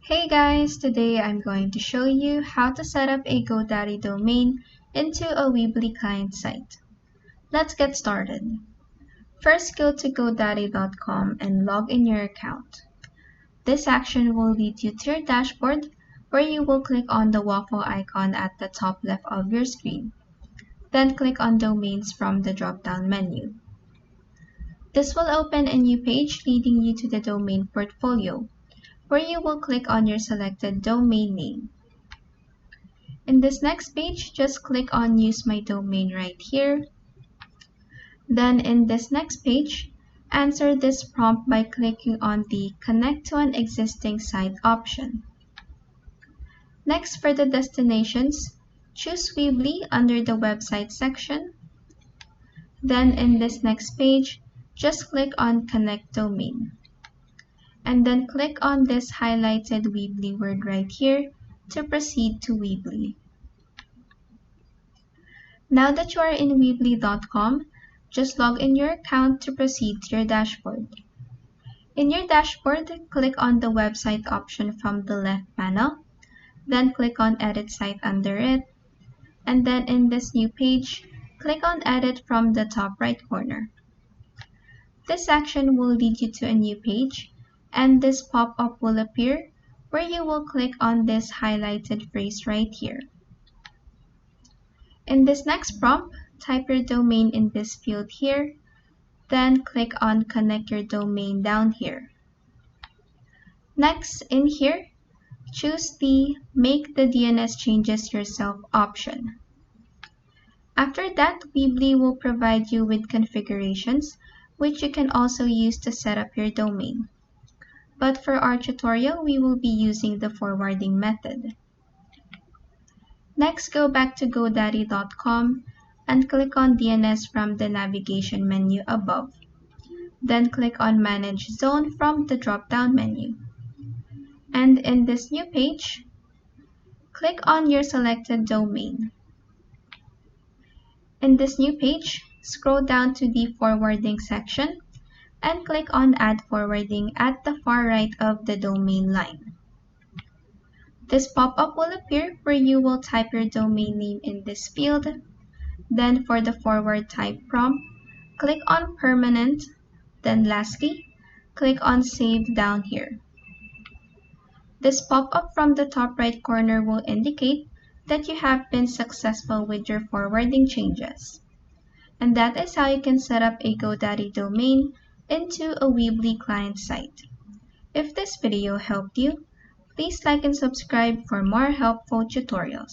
Hey guys, today I'm going to show you how to set up a GoDaddy domain into a Weebly client site. Let's get started. First, go to GoDaddy.com and log in your account. This action will lead you to your dashboard where you will click on the waffle icon at the top left of your screen. Then click on Domains from the drop-down menu. This will open a new page leading you to the domain portfolio, where you will click on your selected domain name. In this next page, just click on Use My Domain right here. Then in this next page, answer this prompt by clicking on the Connect to an existing site option. Next, for the destinations, choose Weebly under the website section. Then in this next page, just click on Connect Domain. And then click on this highlighted Weebly word right here to proceed to Weebly. Now that you are in Weebly.com, just log in your account to proceed to your dashboard. In your dashboard, click on the website option from the left panel, then click on Edit Site under it, and then in this new page, click on Edit from the top right corner. This action will lead you to a new page, and this pop-up will appear where you will click on this highlighted phrase right here. In this next prompt, type your domain in this field here, then click on Connect Your Domain down here. Next, in here, choose the Make the DNS Changes Yourself option. After that, Weebly will provide you with configurations, which you can also use to set up your domain. But for our tutorial, we will be using the forwarding method. Next, go back to GoDaddy.com and click on DNS from the navigation menu above. Then click on Manage Zone from the drop-down menu. And in this new page, click on your selected domain. In this new page, scroll down to the forwarding section and click on Add Forwarding at the far right of the domain line. This pop-up will appear where you will type your domain name in this field. Then for the forward type prompt, click on Permanent. Then lastly, click on Save down here. This pop-up from the top right corner will indicate that you have been successful with your forwarding changes. And that is how you can set up a GoDaddy domain into a Weebly client site. If this video helped you, please like and subscribe for more helpful tutorials.